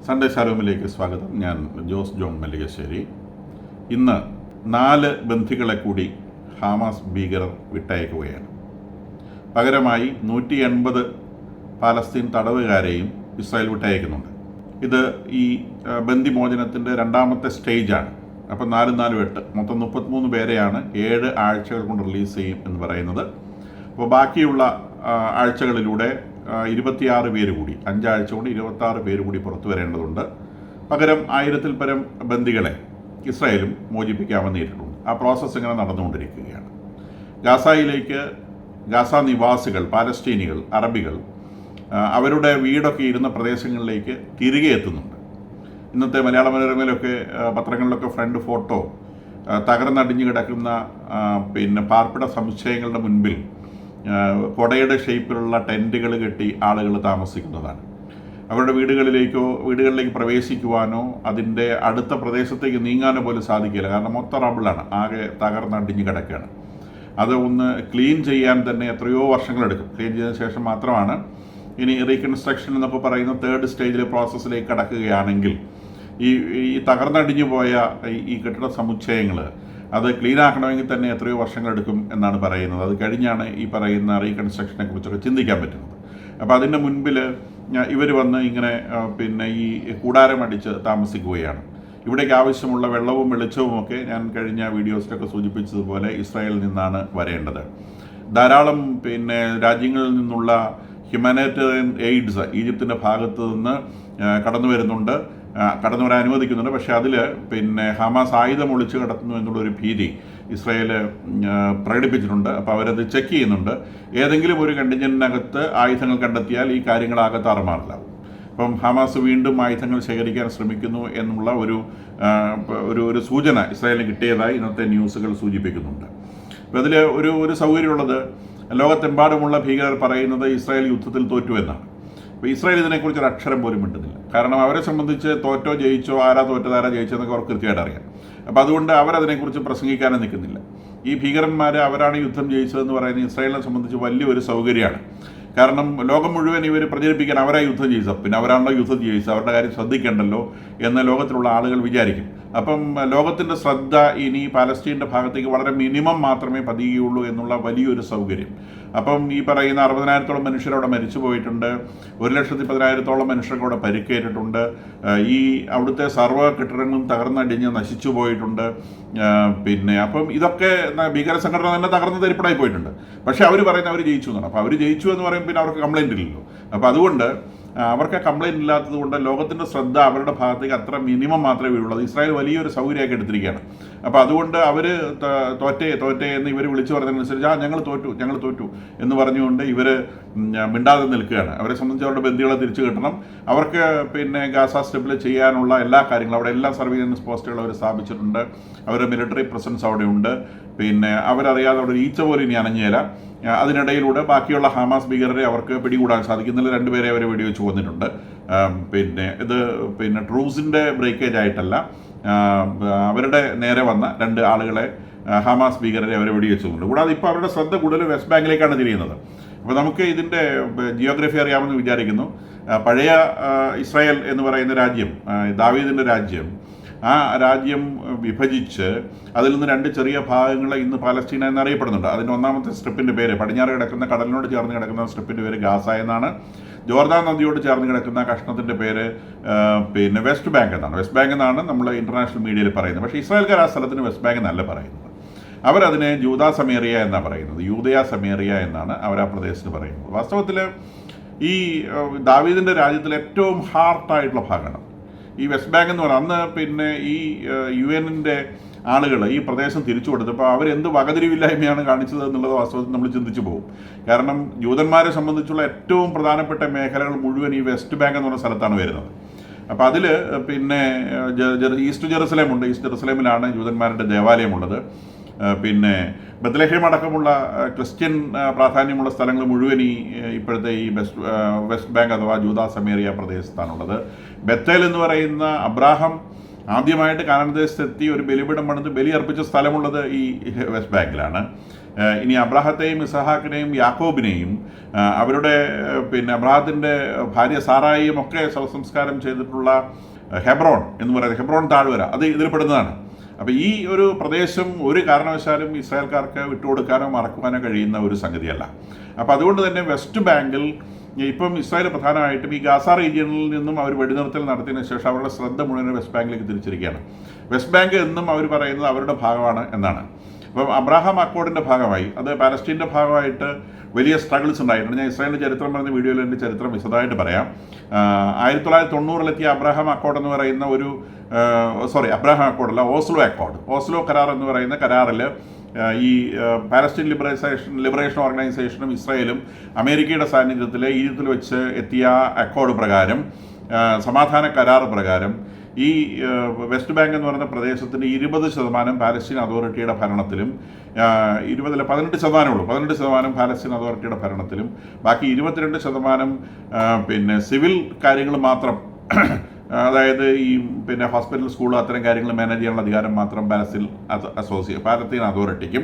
Sunday ശാലോമിലേക്ക് സ്വാഗതം. ഞാൻ Jose John Mallikassery. ഇന്ന് 4 ബന്ധികളെ കൂടി ഹമാസ് ഭീകരർ വിട്ടയക്കുകയാണ്. പകരമായി 180 പാലസ്തീൻ തടവുകാരെയും ഇസ്രായേൽ വിട്ടയക്കുന്നുണ്ട്. ഇത് ഈ ബന്ദിമോചനത്തിൻ്റെ 2ാമത്തെ സ്റ്റേജാണ്. അപ്പോൾ 4-4-8 മൊത്തം 33 പേരെയാണ് 7 ആഴ്ചകൾ കൊണ്ട് റിലീസ് ചെയ്യും എന്ന് പറയുന്നത്. അപ്പോൾ ബാക്കിയുള്ള ആഴ്ചകളിലൂടെ 26 പേര് കൂടി, 5 ആഴ്ച കൊണ്ട് 26 പേര് കൂടി പുറത്തു വരേണ്ടതുണ്ട്. പകരം 1000-ൽ പരം ബന്ദികളെ ഇസ്രായേലും മോചിപ്പിക്കാമെന്ന് നേരിട്ടുണ്ട്. ആ പ്രോസസ്സ് ഇങ്ങനെ നടന്നുകൊണ്ടിരിക്കുകയാണ്. ഗാസയിലേക്ക് ഗാസ നിവാസികൾ, പാലസ്തീനികൾ, അറബികൾ അവരുടെ വീടൊക്കെ ഇരുന്ന പ്രദേശങ്ങളിലേക്ക് തിരികെ എത്തുന്നുണ്ട്. ഇന്നത്തെ മലയാള മനോരമയിലൊക്കെ പത്രങ്ങളിലൊക്കെ ഫ്രണ്ട് ഫോട്ടോ തകർന്നടിഞ്ഞു കിടക്കുന്ന പാർപ്പിട സമുച്ചയങ്ങളുടെ മുൻപിൽ കൊടയുടെ ഷേപ്പിലുള്ള ടെൻറ്റുകൾ കെട്ടി ആളുകൾ താമസിക്കുന്നതാണ്. അവരുടെ വീടുകളിലേക്ക് പ്രവേശിക്കുവാനോ അതിൻ്റെ അടുത്ത പ്രദേശത്തേക്ക് നീങ്ങാനോ പോലും സാധിക്കില്ല. കാരണം മൊത്തം റബിളാണ്, ആകെ തകർന്നടിഞ്ഞു കിടക്കുകയാണ്. അത് ഒന്ന് ക്ലീൻ ചെയ്യാൻ തന്നെ എത്രയോ വർഷങ്ങളെടുക്കും. ക്ലീൻ ചെയ്തതിന് ശേഷം മാത്രമാണ് ഇനി റീകൺസ്ട്രക്ഷൻ എന്നൊക്കെ പറയുന്ന 3rd സ്റ്റേജിലെ പ്രോസസ്സിലേക്ക് കടക്കുകയാണെങ്കിൽ ഈ തകർന്നടിഞ്ഞു പോയ ഈ കെട്ടിട സമുച്ചയങ്ങൾ അത് ക്ലീൻ ആക്കണമെങ്കിൽ തന്നെ എത്രയോ വർഷങ്ങളെടുക്കും എന്നാണ് പറയുന്നത്. അത് കഴിഞ്ഞാണ് ഈ പറയുന്ന റീകൺസ്ട്രക്ഷനെ കുറിച്ചൊക്കെ ചിന്തിക്കാൻ പറ്റുന്നത്. അപ്പോൾ അതിൻ്റെ മുൻപിൽ ഇവർ വന്ന് ഇങ്ങനെ ഈ കൂടാരമടിച്ച് താമസിക്കുകയാണ്. ഇവിടേക്ക് ആവശ്യമുള്ള വെള്ളവും വെളിച്ചവും ഒക്കെ ഞാൻ കഴിഞ്ഞ വീഡിയോസിലൊക്കെ സൂചിപ്പിച്ചതുപോലെ ഇസ്രായേലിൽ നിന്നാണ് വരേണ്ടത്. ധാരാളം രാജ്യങ്ങളിൽ നിന്നുള്ള ഹ്യൂമാനിറ്റേറിയൻ എയ്ഡ്സ് ഈജിപ്തിൻ്റെ ഭാഗത്ത് നിന്ന് കടന്നു വരാൻ അനുവദിക്കുന്നുണ്ട്. പക്ഷേ അതിൽ ഹമാസ് ആയുധം ഒളിച്ചു കടത്തുന്നു എന്നുള്ളൊരു ഭീതി ഇസ്രായേൽ പ്രകടിപ്പിച്ചിട്ടുണ്ട്. അപ്പോൾ അവരത് ചെക്ക് ചെയ്യുന്നുണ്ട്. ഏതെങ്കിലും ഒരു കണ്ടിഞ്ചൻറ്റിനകത്ത് ആയുധങ്ങൾ കണ്ടെത്തിയാൽ ഈ കാര്യങ്ങളാകെ താറുമാറിലാവും. അപ്പം ഹമാസ് വീണ്ടും ആയുധങ്ങൾ ശേഖരിക്കാൻ ശ്രമിക്കുന്നു എന്നുള്ള ഒരു സൂചന ഇസ്രായേലിന് കിട്ടിയതായി ഇന്നത്തെ ന്യൂസുകൾ സൂചിപ്പിക്കുന്നുണ്ട്. അപ്പോൾ അതിൽ ഒരു സൗകര്യമുള്ളത്, ലോകത്തെമ്പാടുമുള്ള ഭീകരർ പറയുന്നത് ഇസ്രായേൽ യുദ്ധത്തിൽ തോറ്റു എന്നാണ്. അപ്പോൾ ഇസ്രായേൽ ഇതിനെക്കുറിച്ച് ഒരു അക്ഷരം പോലും മിണ്ടുന്നില്ല. കാരണം അവരെ സംബന്ധിച്ച് തോറ്റോ ജയിച്ചോ, ആരാ തോറ്റത് ആരാ ജയിച്ചതെന്നൊക്കെ അവർക്ക് കൃത്യമായിട്ട് അറിയാം. അപ്പോൾ അതുകൊണ്ട് അവരതിനെക്കുറിച്ച് പ്രസംഗിക്കാനും നിൽക്കുന്നില്ല. ഈ ഭീകരന്മാർ അവരാണ് യുദ്ധം ജയിച്ചതെന്ന് പറയുന്നത് ഇസ്രായേലിനെ സംബന്ധിച്ച് വലിയൊരു സൗകര്യമാണ്. കാരണം ലോകം മുഴുവൻ ഇവർ പ്രചരിപ്പിക്കാൻ അവരാ യുദ്ധം ചെയ്തത്, പിന്നെ അവരാണല്ലോ യുദ്ധം ചെയ്തത്, അവരുടെ കാര്യം ശ്രദ്ധിക്കേണ്ടല്ലോ എന്ന് ലോകത്തിലുള്ള ആളുകൾ വിചാരിക്കും. അപ്പം ലോകത്തിൻ്റെ ശ്രദ്ധ ഇനി പാലസ്തീൻ്റെ ഭാഗത്തേക്ക് വളരെ മിനിമം മാത്രമേ പതിയുകയുള്ളൂ എന്നുള്ള വലിയൊരു സൗകര്യം. അപ്പം ഈ പറയുന്ന 60,000-ഓളം മനുഷ്യരവിടെ മരിച്ചു പോയിട്ടുണ്ട്. 1,10,000-ഓളം മനുഷ്യർക്ക് അവിടെ പരിക്കേറ്റിട്ടുണ്ട്. ഈ അവിടുത്തെ സർവ്വ കെട്ടിടങ്ങളും തകർന്നടിഞ്ഞ് നശിച്ചു പോയിട്ടുണ്ട്. അപ്പം ഇതൊക്കെ ഭീകര സംഘടന തന്നെ തകർന്ന് തരിപ്പടായി പോയിട്ടുണ്ട്. പക്ഷേ അവർ പറയുന്നത് അവർ ജയിച്ചു എന്നാണ്. അപ്പോൾ അവർ ജയിച്ചു എന്ന് പറയുമ്പോൾ പിന്നെ അവർക്ക് കംപ്ലൈൻ്റ് ഇല്ലല്ലോ. അപ്പോൾ അതുകൊണ്ട് അവർക്ക് കംപ്ലൈൻറ്റ് ഇല്ലാത്തത് കൊണ്ട് ലോകത്തിൻ്റെ ശ്രദ്ധ അവരുടെ ഭാഗത്തേക്ക് അത്ര മിനിമം മാത്രമേ വീഴുള്ളൂ. ഇസ്രായേൽ വലിയൊരു സൗകര്യമാക്കി എടുത്തിരിക്കുകയാണ്. അപ്പോൾ അതുകൊണ്ട് അവർ തോറ്റേ എന്ന് ഇവർ വിളിച്ചു പറഞ്ഞതനുസരിച്ച് ഞങ്ങൾ തോറ്റു എന്ന് പറഞ്ഞുകൊണ്ട് ഇവർ മിണ്ടാതെ നിൽക്കുകയാണ്. അവരെ സംബന്ധിച്ച് അവരുടെ ബന്ദികളെ തിരിച്ചു കിട്ടണം. അവർക്ക് ഗാസ സ്ട്രിപ്പിൽ ചെയ്യാനുള്ള എല്ലാ കാര്യങ്ങളും അവിടെ എല്ലാ സർവീലൻസ് പോസ്റ്റുകളും അവർ സ്ഥാപിച്ചിട്ടുണ്ട്. അവരുടെ മിലിറ്ററി പ്രസൻസ് അവിടെ ഉണ്ട്. അവരറിയാതെ അവിടെ ഒരു ഈച്ച പോലും ഇനി അനഞ്ഞേല. അതിനിടയിലൂടെ ബാക്കിയുള്ള ഹമാസ് ഭീകരരെ അവർക്ക് പിടികൂടാൻ സാധിക്കുന്നില്ല. 2 പേരെ അവരെ വെടിവെച്ച് കൊന്നിട്ടുണ്ട്. ഇത് ട്രൂസിൻ്റെ ബ്രേക്കേജ് ആയിട്ടല്ല, അവരുടെ നേരെ വന്ന 2 ആളുകളെ ഹമാസ് ഭീകരരെ അവരെ വെടിവെച്ചുകൊണ്ട്. കൂടാതെ ഇപ്പോൾ അവരുടെ ശ്രദ്ധ കൂടുതൽ വെസ്റ്റ് ബാങ്കിലേക്കാണ് തിരിയുന്നത്. അപ്പോൾ നമുക്ക് ഇതിൻ്റെ ജിയോഗ്രഫി അറിയാമെന്ന് വിചാരിക്കുന്നു. പഴയ ഇസ്രായേൽ എന്ന് പറയുന്ന രാജ്യം, ദാവീദിൻ്റെ രാജ്യം, ആ രാജ്യം വിഭജിച്ച് അതിൽ നിന്ന് 2 ചെറിയ ഭാഗങ്ങളെ ഇന്ന് പാലസ്തീന എന്നറിയപ്പെടുന്നുണ്ട്. അതിൻ്റെ 1ാമത്തെ സ്ട്രിപ്പിൻ്റെ പേര്, പടിഞ്ഞാറ് കിടക്കുന്ന കടലിനോട് ചേർന്ന് കിടക്കുന്ന സ്ട്രിപ്പിൻ്റെ പേര് ഗാസ എന്നാണ്. ജോർദാൻ നദിയോട് ചേർന്ന് കിടക്കുന്ന കഷ്ണത്തിൻ്റെ പേര് വെസ്റ്റ് ബാങ്ക് എന്നാണ്. വെസ്റ്റ് ബാങ്ക് എന്നാണ് നമ്മൾ ഇൻ്റർനാഷണൽ മീഡിയയിൽ പറയുന്നത്. പക്ഷേ ഇസ്രായേൽക്കാർ ആ സ്ഥലത്തിന് വെസ്റ്റ് ബാങ്ക് എന്നല്ല പറയുന്നത്. അവരതിനെ ജൂദാ സമേറിയ എന്നാണ് പറയുന്നത്. യൂദയ സമേറിയ എന്നാണ് അവർ ആ പ്രദേശത്ത് പറയുന്നത്. വാസ്തവത്തിൽ ഈ ദാവീദിൻ്റെ രാജ്യത്തിലെ ഏറ്റവും ഹാർട്ടായിട്ടുള്ള ഭാഗമാണ് ഈ വെസ്റ്റ് ബാങ്ക് എന്ന് പറയുന്നത്. അന്ന് ഈ UN-ൻ്റെ ആളുകൾ ഈ പ്രദേശം തിരിച്ചു കൊടുത്തപ്പോൾ അവരെന്ത് വകതിരിവില്ലായ്മയാണ് കാണിച്ചത് എന്നുള്ളത് വാസ്തവത്തിൽ നമ്മൾ ചിന്തിച്ചു പോകും. കാരണം ജൂതന്മാരെ സംബന്ധിച്ചുള്ള ഏറ്റവും പ്രധാനപ്പെട്ട മേഖലകൾ മുഴുവൻ ഈ വെസ്റ്റ് ബാങ്ക് എന്ന് പറഞ്ഞ സ്ഥലത്താണ് വരുന്നത്. അപ്പോൾ അതിൽ ഈസ്റ്റ് ജെറുസലേമുണ്ട്. ഈസ്റ്റ് ജെറുസലേമിലാണ് ജൂതന്മാരുടെ ദേവാലയമുള്ളത്. ബത്ലഹേം അടക്കമുള്ള ക്രിസ്ത്യൻ പ്രാധാന്യമുള്ള സ്ഥലങ്ങൾ മുഴുവൻ ഇപ്പോഴത്തെ ഈ വെസ്റ്റ് ബാങ്ക് അഥവാ ജൂദാ സമേറിയ പ്രദേശത്താണുള്ളത്. ബത്തേൽ എന്ന് പറയുന്ന അബ്രാഹാം ആദ്യമായിട്ട് കാനാൻ ദേശത്തെത്തി ഒരു ബലിപീഠം പണിത് ബലി അർപ്പിച്ച സ്ഥലമുള്ളത് ഈ വെസ്റ്റ് ബാങ്കിലാണ്. ഇനി അബ്രാഹത്തെയും ഇസഹാക്കിനെയും യാക്കോബിനെയും അവരുടെ അബ്രാഹത്തിൻ്റെ ഭാര്യ സാറായിയും ഒക്കെ ശവസംസ്കാരം ചെയ്തിട്ടുള്ള ഹെബ്രോൺ എന്ന് പറയുന്നത്, ഹെബ്രോൺ താഴ്വര, അത് ഇതിൽ പെടുന്നതാണ്. അപ്പോൾ ഈ ഒരു പ്രദേശം ഒരു കാരണവശാലും ഇസ്രായേൽക്കാർക്ക് വിട്ടുകൊടുക്കാനോ മറക്കുവാനോ കഴിയുന്ന ഒരു സംഗതിയല്ല. അപ്പോൾ അതുകൊണ്ട് തന്നെ വെസ്റ്റ് ബാങ്കിൽ ഇപ്പം ഇസ്രായേൽ പ്രധാനമായിട്ടും ഈ ഗാസ റീജിയനിൽ നിന്നും അവർ വെടിനിർത്തൽ നടത്തിയതിനു ശേഷം അവരുടെ ശ്രദ്ധ മുഴുവൻ വെസ്റ്റ് ബാങ്കിലേക്ക് തിരിച്ചിരിക്കുകയാണ്. വെസ്റ്റ് ബാങ്ക് എന്നും അവർ പറയുന്നത് അവരുടെ ഭാഗമാണ് എന്നാണ്. അപ്പം അബ്രാഹാം അക്കോർഡിൻ്റെ ഭാഗമായി, അത് പാലസ്റ്റീൻ്റെ ഭാഗമായിട്ട് വലിയ സ്ട്രഗിൾസ് ഉണ്ടായിട്ടുണ്ട്. ഞാൻ ഇസ്രായേലിൻ്റെ ചരിത്രം പറഞ്ഞ വീഡിയോയിൽ എൻ്റെ ചരിത്രം വിശദമായിട്ട് പറയാം. 1990 അബ്രാഹാം അക്കോർഡ് എന്ന് പറയുന്ന ഒരു അബ്രാഹാം അക്കോർഡല്ല, ഓസ്ലോ കരാർ എന്ന് പറയുന്ന കരാറിൽ ഈ പാലസ്റ്റീൻ ലിബറേഷൻ ഓർഗനൈസേഷനും ഇസ്രായേലും അമേരിക്കയുടെ സാന്നിധ്യത്തിൽ ഈജിപ്തിൽ വെച്ച് എത്തിയ അക്കോർഡ് പ്രകാരം, സമാധാന കരാർ പ്രകാരം ഈ വെസ്റ്റ് ബാങ്ക് എന്ന് പറയുന്ന പ്രദേശത്തിൻ്റെ 20% പാലസ്റ്റീൻ അതോറിറ്റിയുടെ ഭരണത്തിലും, 18% പാലസ്റ്റീൻ അതോറിറ്റിയുടെ ഭരണത്തിലും, ബാക്കി 22% സിവിൽ കാര്യങ്ങൾ മാത്രം, അതായത് ഈ ഹോസ്പിറ്റൽ, സ്കൂൾ, അത്തരം കാര്യങ്ങൾ മാനേജ് ചെയ്യാനുള്ള അധികാരം മാത്രം പാലസ്തീൻ അതോറിറ്റിക്കും,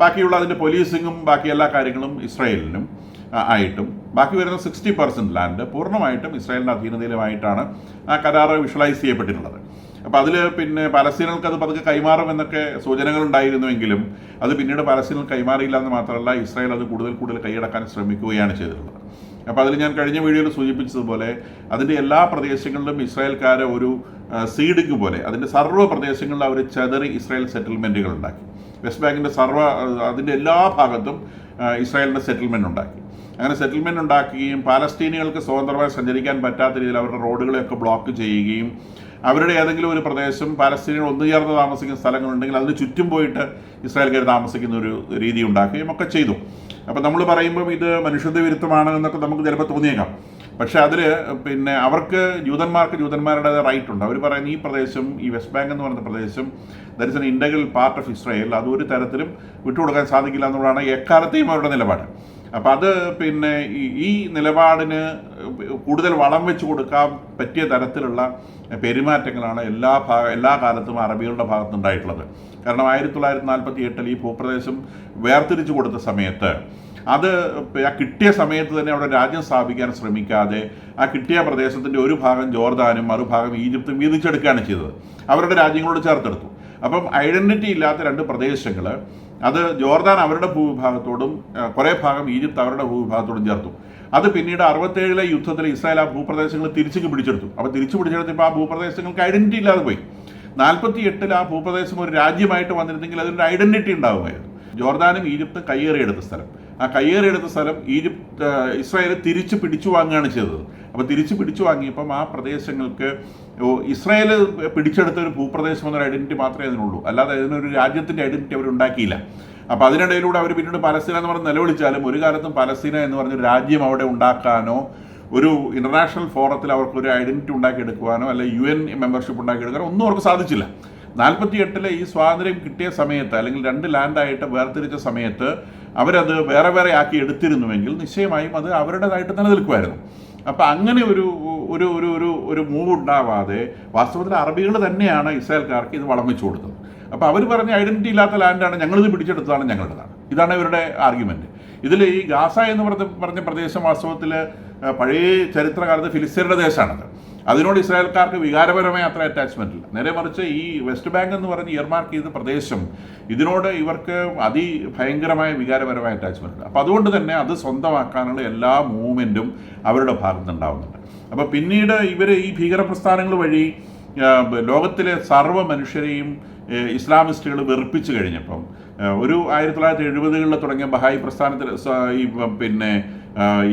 ബാക്കിയുള്ള അതിൻ്റെ പോലീസിങ്ങും ബാക്കി എല്ലാ കാര്യങ്ങളും ഇസ്രായേലിനും ആയിട്ടും, ബാക്കി വരുന്ന 60% ലാൻഡ് പൂർണ്ണമായിട്ടും ഇസ്രായേലിൻ്റെ അധീനതയിലുമായിട്ടാണ് ആ കരാർ വിഷ്വലൈസ് ചെയ്യപ്പെട്ടിട്ടുള്ളത്. അപ്പോൾ അതിൽ പാലസ്തീനുകൾക്ക് അത് പതുക്കെ കൈമാറുമെന്നൊക്കെ സൂചനകളുണ്ടായിരുന്നുവെങ്കിലും അത് പിന്നീട് പാലസ്തീനുകൾ കൈമാറിയില്ല എന്ന് മാത്രമല്ല, ഇസ്രായേൽ അത് കൂടുതൽ കൈയടക്കാൻ ശ്രമിക്കുകയാണ് ചെയ്തിട്ടുള്ളത്. അപ്പോൾ അതിൽ ഞാൻ കഴിഞ്ഞ വീഡിയോയിൽ സൂചിപ്പിച്ചതുപോലെ അതിൻ്റെ എല്ലാ പ്രദേശങ്ങളിലും ഇസ്രായേൽക്കാരെ ഒരു സീഡിങ് പോലെ അതിൻ്റെ സർവ്വ പ്രദേശങ്ങളിലും അവർ ചെതറി ഇസ്രായേൽ സെറ്റിൽമെൻറ്റുകൾ ഉണ്ടാക്കി. വെസ്റ്റ് ബാങ്കിൻ്റെ അതിൻ്റെ എല്ലാ ഭാഗത്തും ഇസ്രായേലിൻ്റെ സെറ്റിൽമെൻറ്റ് ഉണ്ടാക്കി. അങ്ങനെ സെറ്റിൽമെൻറ്റ് ഉണ്ടാക്കുകയും പാലസ്തീനികൾക്ക് സ്വതന്ത്രമായി സഞ്ചരിക്കാൻ പറ്റാത്ത രീതിയിൽ അവരുടെ റോഡുകളെയൊക്കെ ബ്ലോക്ക് ചെയ്യുകയും, അവരുടെ ഏതെങ്കിലും ഒരു പ്രദേശം പാലസ്തീനികൾ ഒന്നുചേർന്ന് താമസിക്കുന്ന സ്ഥലങ്ങളുണ്ടെങ്കിൽ അതിന് ചുറ്റും പോയിട്ട് ഇസ്രായേൽക്കാർ താമസിക്കുന്ന ഒരു രീതി ഉണ്ടാക്കുകയും ഒക്കെ ചെയ്തു. അപ്പോൾ നമ്മൾ പറയുമ്പം ഇത് മനുഷ്യത്വ വിരുദ്ധമാണ് എന്നൊക്കെ നമുക്ക് ചിലപ്പോൾ തോന്നിയേക്കാം. പക്ഷേ അതിൽ അവർക്ക് ജൂതന്മാരുടെ റൈറ്റ് ഉണ്ട്. അവർ പറയുന്ന ഈ പ്രദേശം, ഈ വെസ്റ്റ് ബാങ്ക് എന്ന് പറയുന്ന പ്രദേശം that is an integral part of Israel, അതൊരു തരത്തിലും വിട്ടുകൊടുക്കാൻ സാധിക്കില്ല എന്നുള്ളതാണ് എക്കാലത്തെയും അവരുടെ നിലപാട്. അപ്പോൾ അത് ഈ നിലപാടിന് കൂടുതൽ വളം വെച്ച് കൊടുക്കാൻ പറ്റിയ തരത്തിലുള്ള പെരുമാറ്റങ്ങളാണ് എല്ലാ കാലത്തും അറബികളുടെ ഭാഗത്തുനിന്നുണ്ടായിട്ടുള്ളത്. കാരണം 1948 ഈ ഭൂപ്രദേശം വേർതിരിച്ചു കൊടുത്ത സമയത്ത് അത് ആ കിട്ടിയ സമയത്ത് തന്നെ അവിടെ രാജ്യം സ്ഥാപിക്കാൻ ശ്രമിക്കാതെ ആ കിട്ടിയ പ്രദേശത്തിൻ്റെ ഒരു ഭാഗം ജോർദാനും മറുഭാഗം ഈജിപ്തും വീതിച്ചെടുക്കുകയാണ് ചെയ്തത്, അവരുടെ രാജ്യങ്ങളോട് ചേർത്തെടുത്തു. അപ്പം ഐഡൻറ്റിറ്റി ഇല്ലാത്ത രണ്ട് പ്രദേശങ്ങൾ, അത് ജോർദാൻ അവരുടെ ഭൂവിഭാഗത്തോടും കുറേ ഭാഗം ഈജിപ്ത് അവരുടെ ഭൂവിഭാഗത്തോടും ചേർത്തു. അത് പിന്നീട് 67 യുദ്ധത്തിൽ ഇസ്രായേൽ ആ ഭൂപ്രദേശങ്ങൾ തിരിച്ചു പിടിച്ചെടുത്തു. അപ്പോൾ തിരിച്ചു പിടിച്ചെടുത്തപ്പോൾ ആ ഭൂപ്രദേശങ്ങൾക്ക് ഐഡൻറ്റിറ്റി ഇല്ലാതെ പോയി. 48 ആ ഭൂപ്രദേശം ഒരു രാജ്യമായിട്ട് വന്നിരുന്നെങ്കിൽ അതിനൊരു ഐഡൻറ്റിറ്റി ഉണ്ടാകുമായിരുന്നു. ജോർദാനും ഈജിപ്തും കയ്യേറിയെടുത്ത സ്ഥലം, ആ കയ്യേറിയെടുത്ത സ്ഥലം ഇസ്രായേൽ തിരിച്ചു പിടിച്ചു വാങ്ങുകയാണ് ചെയ്തത്. അപ്പോൾ തിരിച്ചു പിടിച്ചു വാങ്ങിയപ്പം ആ പ്രദേശങ്ങൾക്ക് ഇസ്രായേൽ പിടിച്ചെടുത്ത ഒരു ഭൂപ്രദേശം എന്നൊരു ഐഡൻറ്റിറ്റി മാത്രമേ അതിനുള്ളൂ, അല്ലാതെ അതിനൊരു രാജ്യത്തിൻ്റെ ഐഡൻറ്റിറ്റി അവർ ഉണ്ടാക്കിയില്ല. അപ്പോൾ അതിനിടയിലൂടെ അവർ പിന്നീട് പലസ്തീന എന്ന് പറഞ്ഞ് നിലവിളിച്ചാലും ഒരു കാലത്തും പലസ്തീന എന്ന് പറഞ്ഞൊരു രാജ്യം അവിടെ ഉണ്ടാക്കാനോ ഒരു ഇൻ്റർനാഷണൽ ഫോറത്തിൽ അവർക്കൊരു ഐഡൻറ്റിറ്റി ഉണ്ടാക്കിയെടുക്കുവാനോ അല്ലെ UN മെമ്പർഷിപ്പ് ഉണ്ടാക്കിയെടുക്കാനോ ഒന്നും അവർക്ക് സാധിച്ചില്ല. 48 ഈ സ്വാതന്ത്ര്യം കിട്ടിയ സമയത്ത്, അല്ലെങ്കിൽ രണ്ട് ലാൻഡായിട്ട് വേർതിരിച്ച സമയത്ത് അവരത് വേറെ വേറെ ആക്കി എടുത്തിരുന്നുവെങ്കിൽ നിശ്ചയമായും അത് അവരുടേതായിട്ട് നിലനിൽക്കുമായിരുന്നു. അപ്പം അങ്ങനെ ഒരു ഒരു ഒരു ഒരു ഒരു മൂവ് ഉണ്ടാവാതെ വാസ്തവത്തിൽ അറബികൾ തന്നെയാണ് ഇസ്രായേൽക്കാർക്ക് ഇത് വളം വെച്ചു കൊടുത്തത്. അപ്പോൾ അവർ പറഞ്ഞ ഐഡൻറ്റിറ്റി ഇല്ലാത്ത ലാൻഡാണ്, ഞങ്ങളിത് പിടിച്ചെടുത്തതാണ് ഞങ്ങളുടേതാണ്, ഇതാണ് ഇവരുടെ ആർഗ്യുമെൻറ്റ്. ഇതിൽ ഈ ഗാസ എന്ന് പറഞ്ഞ പ്രദേശം വാസ്തവത്തിൽ പഴയ ചരിത്രകാലത്ത് ഫിലിസ്തീനയുടെ ദേശമാണത്. അതിനോട് ഇസ്രായേൽക്കാർക്ക് വികാരപരമായ അത്ര അറ്റാച്ച്മെൻ്റ് ഇല്ല. നേരെ മറിച്ച് ഈ വെസ്റ്റ് ബാങ്ക് എന്ന് പറഞ്ഞ് ഇയർമാർക്ക് ചെയ്ത പ്രദേശം, ഇതിനോട് ഇവർക്ക് അതിഭയങ്കരമായ വികാരപരമായ അറ്റാച്ച്മെൻ്റ് ഉണ്ട്. അപ്പോൾ അതുകൊണ്ട് തന്നെ അത് സ്വന്തമാക്കാനുള്ള എല്ലാ മൂവ്മെൻറ്റും അവരുടെ ഭാഗത്തുനിന്നുണ്ടാവുന്നുണ്ട്. അപ്പോൾ പിന്നീട് ഇവർ ഈ ഭീകരപ്രസ്ഥാനങ്ങൾ വഴി ലോകത്തിലെ സർവ്വ മനുഷ്യരെയും ഇസ്ലാമിസ്റ്റുകൾ വെറുപ്പിച്ച് കഴിഞ്ഞപ്പം ഒരു 1970-കളിൽ തുടങ്ങിയ ബഹായി പ്രസ്ഥാനത്തിൽ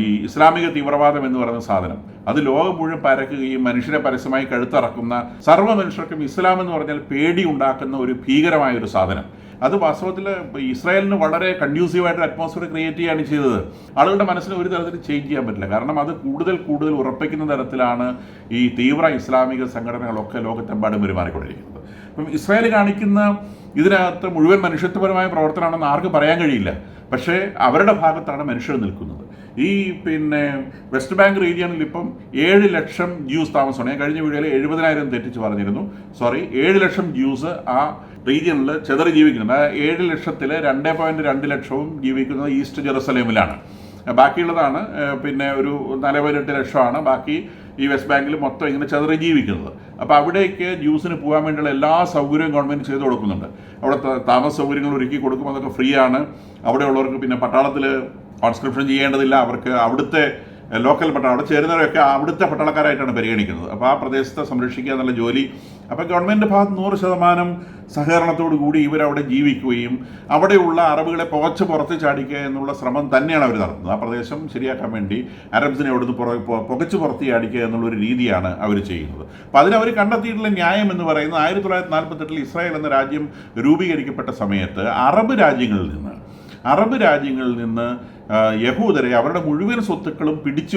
ഈ ഇസ്ലാമിക തീവ്രവാദം എന്ന് പറയുന്ന സാധനം അത് ലോകം മുഴുവൻ പരക്കുകയും മനുഷ്യരെ പരസ്യമായി കഴുത്തറക്കുന്ന, സർവ്വ മനുഷ്യർക്കും ഇസ്ലാം എന്ന് പറഞ്ഞാൽ പേടി ഉണ്ടാക്കുന്ന ഒരു ഭീകരമായൊരു സാധനം, അത് വാസ്തവത്തിൽ ഇസ്രായേലിന് വളരെ കൺഡ്യൂസീവായിട്ടൊരു അറ്റ്മോസ്ഫിയർ ക്രിയേറ്റ് ചെയ്യുകയാണ് ചെയ്തത്. ആളുകളുടെ മനസ്സിന് ഒരു തരത്തിൽ ചേഞ്ച് ചെയ്യാൻ പറ്റില്ല. കാരണം അത് കൂടുതൽ ഉറപ്പിക്കുന്ന തരത്തിലാണ് ഈ തീവ്ര ഇസ്ലാമിക സംഘടനകളൊക്കെ ലോകത്തെമ്പാടും പെരുമാറിക്കൊണ്ടിരിക്കുന്നത്. അപ്പം ഇസ്രായേൽ കാണിക്കുന്ന ഇതിനകത്ത് മുഴുവൻ മനുഷ്യത്വപരമായ പ്രവർത്തനമാണെന്ന് ആർക്കും പറയാൻ കഴിയില്ല. പക്ഷേ അവരുടെ ഭാഗത്താണ് മനുഷ്യർ നിൽക്കുന്നത്. ഈ വെസ്റ്റ് ബാങ്ക് റീജിയണിൽ ഇപ്പം 7 ലക്ഷം ജ്യൂസ് താമസമാണ്. ഞാൻ കഴിഞ്ഞ വീഡിയോയിൽ 70,000 തെറ്റിച്ച് പറഞ്ഞിരുന്നു, 7 ലക്ഷം ജ്യൂസ് ആ റീജിയനിൽ ചെതറി ജീവിക്കുന്നുണ്ട്. 7 ലക്ഷത്തിൽ 2.2 ലക്ഷവും ജീവിക്കുന്നത് ഈസ്റ്റ് ജെറുസലേമിലാണ്. ബാക്കിയുള്ളതാണ് പിന്നെ ഒരു 48 ലക്ഷമാണ് ബാക്കി ഈ വെസ്റ്റ് ബാങ്കിൽ മൊത്തം ഇങ്ങനെ ചെതറി ജീവിക്കുന്നത്. അപ്പോൾ അവിടേക്ക് ജ്യൂസിന് പോകാൻ വേണ്ടിയുള്ള എല്ലാ സൗകര്യവും ഗവൺമെൻറ് ചെയ്ത് കൊടുക്കുന്നുണ്ട്. അവിടെ താമസ സൗകര്യങ്ങൾ ഒരുക്കി കൊടുക്കും, അതൊക്കെ ഫ്രീ ആണ്. അവിടെയുള്ളവർക്ക് പിന്നെ പട്ടാളത്തിൽ കോൺസ്ക്രിപ്ഷൻ ചെയ്യേണ്ടതില്ല. അവർക്ക് അവിടുത്തെ ലോക്കൽ പട്ടാളം അവിടെ ചേരുന്നവരൊക്കെ അവിടുത്തെ പട്ടാളക്കാരായിട്ടാണ് പരിഗണിക്കുന്നത്. അപ്പോൾ ആ പ്രദേശത്തെ സംരക്ഷിക്കുക എന്നുള്ള ജോലി അപ്പോൾ ഗവൺമെൻറ് ഭാഗത്ത് 100% സഹകരണത്തോടു കൂടി ഇവരവിടെ ജീവിക്കുകയും അവിടെയുള്ള അറബുകളെ പുറത്ത് ചാടിക്കുക എന്നുള്ള ശ്രമം തന്നെയാണ് അവർ നടത്തുന്നത്. ആ പ്രദേശം ശരിയാക്കാൻ വേണ്ടി അറബ്സിനെ അവിടുന്ന് പുകച്ച് പുറത്ത് ചാടിക്കുക എന്നുള്ളൊരു രീതിയാണ് അവർ ചെയ്യുന്നത്. അപ്പോൾ അതിനവർ കണ്ടെത്തിയിട്ടുള്ള ന്യായം എന്ന് പറയുന്നത് 1948 ഇസ്രായേൽ എന്ന രാജ്യം രൂപീകരിക്കപ്പെട്ട സമയത്ത് അറബ് രാജ്യങ്ങളിൽ നിന്ന് യഹൂദരെ അവരുടെ മുഴുവൻ സ്വത്തുക്കളും പിടിച്ചു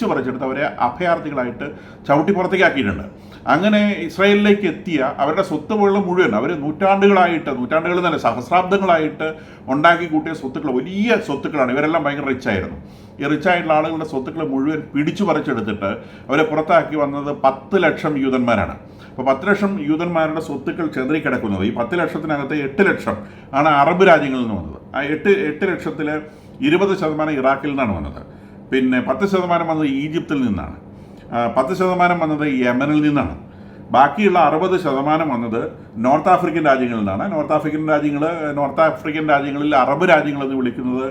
പറിച്ചെടുത്ത് അവരെ അഭയാർത്ഥികളായിട്ട് ചവിട്ടി പുറത്തേക്കാക്കിയിട്ടുണ്ട്. അങ്ങനെ ഇസ്രായേലിലേക്ക് എത്തിയ അവരുടെ സ്വത്തുകൾ മുഴുവൻ അവർ നൂറ്റാണ്ടുകൾ തന്നെ സഹസ്രാബ്ദങ്ങളായിട്ട് ഉണ്ടാക്കി കൂട്ടിയ സ്വത്തുക്കൾ, വലിയ സ്വത്തുക്കളാണ്. ഇവരെല്ലാം ഭയങ്കര റിച്ചായിരുന്നു. ഈ റിച്ചായിട്ടുള്ള ആളുകളുടെ സ്വത്തുക്കൾ മുഴുവൻ പിടിച്ചു പറിച്ചെടുത്തിട്ട് അവരെ പുറത്താക്കി വന്നത് 10 ലക്ഷം യൂതന്മാരാണ്. അപ്പോൾ 10 ലക്ഷം യൂതന്മാരുടെ സ്വത്തുക്കൾ ചെതറിക്കിടക്കുന്നത്, ഈ 10 ലക്ഷത്തിനകത്ത് 8 ലക്ഷം ആണ് അറബ് രാജ്യങ്ങളിൽ നിന്ന് വന്നത്. ആ 8 ലക്ഷത്തിൽ 20% ഇറാഖിൽ നിന്നാണ് വന്നത്. പിന്നെ 10% വന്നത് ഈജിപ്തിൽ നിന്നാണ്. 10% വന്നത് യമനിൽ നിന്നാണ്. ബാക്കിയുള്ള 60% വന്നത് നോർത്ത് ആഫ്രിക്കൻ രാജ്യങ്ങളിൽ നിന്നാണ്. നോർത്ത് ആഫ്രിക്കൻ രാജ്യങ്ങളിൽ അറബ് രാജ്യങ്ങളെന്ന് വിളിക്കുന്നത്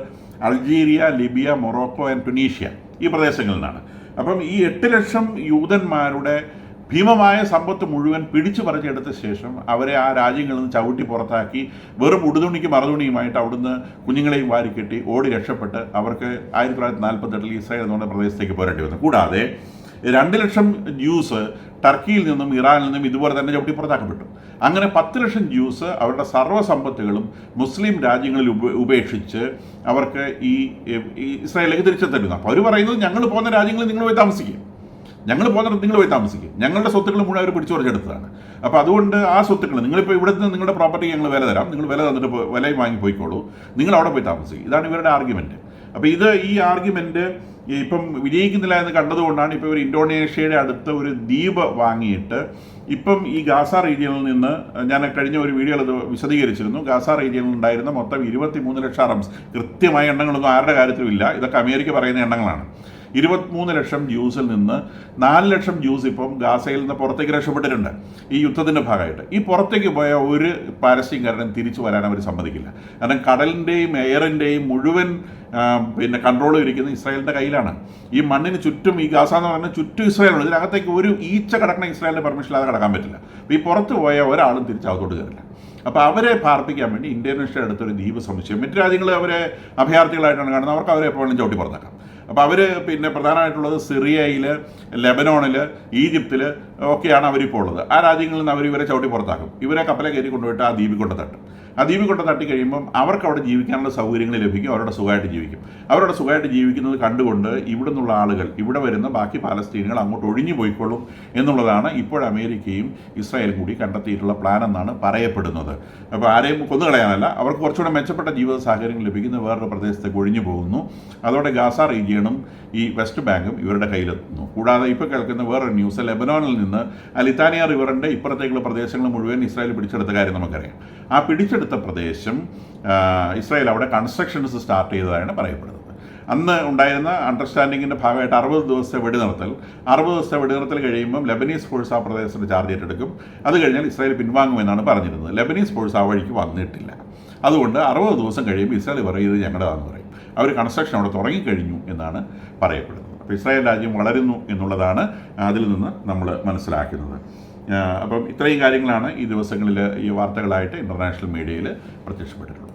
Algeria, Libya, Morocco and Tunisia, ഈ പ്രദേശങ്ങളിൽ നിന്നാണ്. അപ്പം ഈ 8 ലക്ഷം യൂതന്മാരുടെ ഭീമമായ സമ്പത്ത് മുഴുവൻ പിടിച്ചു പറിച്ചെടുത്ത ശേഷം അവരെ ആ രാജ്യങ്ങളിൽ നിന്ന് ചവിട്ടി പുറത്താക്കി വെറും ഉടുതുണിക്ക് മറുതുണിയുമായിട്ട് അവിടുന്ന് കുഞ്ഞുങ്ങളെയും വാരിക്കെട്ടി ഓടി രക്ഷപ്പെട്ട് അവർക്ക് 1948 ഇസ്രായേൽ എന്ന പ്രദേശത്തേക്ക് പോരേണ്ടി വന്നു. കൂടാതെ 2 ലക്ഷം ജ്യൂസ് ടർക്കിയിൽ നിന്നും ഇറാനിൽ നിന്നും ഇതുപോലെ തന്നെ ചവിട്ടി പുറത്താക്കപ്പെട്ടു. അങ്ങനെ 10 ലക്ഷം ജ്യൂസ് അവരുടെ സർവ്വസമ്പത്തുകളും മുസ്ലിം രാജ്യങ്ങളിൽ ഉപേക്ഷിച്ച് അവർക്ക് ഈ ഇസ്രായേലിലേക്ക് തിരിച്ചെത്തേണ്ടി. അപ്പോൾ അവർ പറയുന്നത് ഞങ്ങൾ പോകുന്ന രാജ്യങ്ങളിൽ നിങ്ങൾ പോയി താമസിക്കും, ഞങ്ങളുടെ സ്വത്തുക്കൾ മുഴുവൻ അവർ പിടിച്ചു പറിച്ചെടുത്തതാണ്. അപ്പോൾ അതുകൊണ്ട് ആ സ്വത്തുക്കൾ നിങ്ങളിപ്പോൾ ഇവിടെ നിന്ന് നിങ്ങളുടെ പ്രോപ്പർട്ടി ഞങ്ങൾ വില തരാം, നിങ്ങൾ വില തന്നിട്ട് വിലയും വാങ്ങി പോയിക്കോളൂ, നിങ്ങൾ അവിടെ പോയി താമസിക്കും. ഇതാണ് ഇവരുടെ ആർഗ്യുമെൻറ്റ്. അപ്പോൾ ഈ ആർഗ്യുമെൻറ്റ് ഇപ്പം വിജയിക്കുന്നില്ല എന്ന് കണ്ടതുകൊണ്ടാണ് ഇപ്പോൾ ഇവർ ഇന്തോനേഷ്യയുടെ അടുത്ത് ഒരു ദ്വീപ് വാങ്ങിയിട്ട് ഇപ്പം ഈ ഗാസ റീജിയനിൽ നിന്ന്, ഞാൻ കഴിഞ്ഞ ഒരു വീഡിയോയിൽ അത് വിശദീകരിച്ചിരുന്നു, ഗാസ റീജിയനിൽ ഉണ്ടായിരുന്ന മൊത്തം 23 ലക്ഷം അറബ്സ്, കൃത്യമായ എണ്ണങ്ങളൊന്നും ആരുടെ കാര്യത്തിലും ഇല്ല, ഇതൊക്കെ അമേരിക്ക പറയുന്ന എണ്ണങ്ങളാണ്. 23 ലക്ഷം ജ്യൂസിൽ നിന്ന് 4 ലക്ഷം ജ്യൂസ് ഇപ്പം ഗാസയിൽ നിന്ന് പുറത്തേക്ക് രക്ഷപ്പെട്ടിട്ടുണ്ട് ഈ യുദ്ധത്തിൻ്റെ ഭാഗമായിട്ട്. ഈ പുറത്തേക്ക് പോയ ഒരു പാലസ്തീൻകാരനും തിരിച്ചു വരാൻ അവർ സമ്മതിക്കില്ല. കാരണം കടലിൻ്റെയും എയറിൻ്റെയും മുഴുവൻ പിന്നെ കൺട്രോൾ ഇരിക്കുന്നത് ഇസ്രായേലിൻ്റെ കയ്യിലാണ്. ഈ മണ്ണിന് ചുറ്റും, ഈ ഗാസ എന്ന് പറഞ്ഞാൽ ചുറ്റും ഇസ്രായേലാണ്. ഇതിനകത്തേക്ക് ഒരു ഈച്ച കടക്കണ ഇസ്രായേലിൻ്റെ പെർമിഷൻ ഇല്ലാതെ കടക്കാൻ പറ്റില്ല. അപ്പോൾ ഈ പുറത്ത് പോയ ഒരാളും തിരിച്ചകത്തോട്ട് കയറില്ല. അപ്പോൾ അവരെ പാർപ്പിക്കാൻ വേണ്ടി ഇന്തോനേഷ്യയുടെ അടുത്തൊരു ദ്വീപ് സമുച്ചയം, മറ്റു രാജ്യങ്ങൾ അവരെ അഭയാർത്ഥികളായിട്ടാണ് കാണുന്നത്, അവർക്ക് അവരെ എപ്പോഴും ചവിട്ടി പുറത്താക്കാം. അപ്പോൾ അവർ പിന്നെ പ്രധാനമായിട്ടുള്ളത് സിറിയയിൽ, ലെബനോണിൽ, ഈജിപ്തിൽ ഒക്കെയാണ് അവരിപ്പോൾ ഉള്ളത്. ആ രാജ്യങ്ങളിൽ നിന്ന് ഇവരെ ചവിട്ടി പുറത്താക്കും. ഇവരെ കപ്പലെ കയറി കൊണ്ടുപോയിട്ട് ആ ദ്വീപിൽ കൊണ്ട് തട്ടും. ആ ദ്വീപിൽ കൊണ്ട് തട്ടി കഴിയുമ്പം അവർക്ക് അവിടെ ജീവിക്കാനുള്ള സൗകര്യങ്ങൾ ലഭിക്കും, അവരുടെ സുഖമായിട്ട് ജീവിക്കും. അവരുടെ സുഖമായിട്ട് ജീവിക്കുന്നത് കണ്ടുകൊണ്ട് ഇവിടെ നിന്നുള്ള ആളുകൾ, ഇവിടെ വരുന്ന ബാക്കി പാലസ്തീനുകൾ അങ്ങോട്ട് ഒഴിഞ്ഞു പോയിക്കൊള്ളും എന്നുള്ളതാണ് ഇപ്പോൾ അമേരിക്കയും ഇസ്രായേലും കൂടി കണ്ടെത്തിയിട്ടുള്ള പ്ലാൻ എന്നാണ് പറയപ്പെടുന്നത്. അപ്പോൾ ആരെയും കൊന്നുകളയാനല്ല, അവർക്ക് കുറച്ചുകൂടെ മെച്ചപ്പെട്ട ജീവിത സാഹചര്യങ്ങൾ ലഭിക്കുന്ന വേറൊരു പ്രദേശത്തേക്ക് ഒഴിഞ്ഞു പോകുന്നു. അതോടെ ഗാസ റീജിയണും ഈ വെസ്റ്റ് ബാങ്കും ഇവരുടെ കയ്യിലെത്തുന്നു. കൂടാതെ ഇപ്പോൾ കേൾക്കുന്ന വേറൊരു ന്യൂസ്, ലെബനോണിൽ നിന്ന് ലിത്താനിയ റിവറിൻ്റെ ഇപ്പുറത്തേക്കുള്ള പ്രദേശങ്ങൾ മുഴുവൻ ഇസ്രായേൽ പിടിച്ചെടുത്ത കാര്യം നമുക്കറിയാം. ആ പിടിച്ചെടുത്ത പ്രദേശം ഇസ്രായേൽ അവിടെ കൺസ്ട്രക്ഷൻസ് സ്റ്റാർട്ട് ചെയ്തതായാണ് പറയപ്പെടുന്നത്. അന്ന് ഉണ്ടായിരുന്ന അണ്ടർസ്റ്റാൻഡിങ്ങിൻ്റെ ഭാഗമായിട്ട് 60 ദിവസത്തെ വെടിനിർത്തൽ കഴിയുമ്പം ലെബനീസ് ഫോഴ്സ് ആ പ്രദേശത്തിന് ചാർജ് ഏറ്റെടുക്കും. അത് കഴിഞ്ഞാൽ ഇസ്രായേൽ പിൻവാങ്ങുമെന്നാണ് പറഞ്ഞിരുന്നത്. ലെബനീസ് ഫോഴ്സ് ആ വഴിക്ക് വന്നിട്ടില്ല. അതുകൊണ്ട് 60 ദിവസം കഴിയുമ്പോൾ ഇസ്രായേൽ പറയും ഇത് ഞങ്ങളുടെതാണെന്ന് പറയും. അവർ കൺസ്ട്രക്ഷൻ അവിടെ തുടങ്ങിക്കഴിഞ്ഞു എന്നാണ് പറയപ്പെടുന്നത്. അപ്പോൾ ഇസ്രായേൽ രാജ്യം വളരുന്നു എന്നുള്ളതാണ് അതിൽ നിന്ന് നമ്മൾ മനസ്സിലാക്കുന്നത്. അപ്പം ഇത്രയും കാര്യങ്ങളാണ് ഈ ദിവസങ്ങളിൽ ഈ വാർത്തകളായിട്ട് ഇൻ്റർനാഷണൽ മീഡിയയിൽ പ്രത്യക്ഷപ്പെട്ടിട്ടുള്ളത്.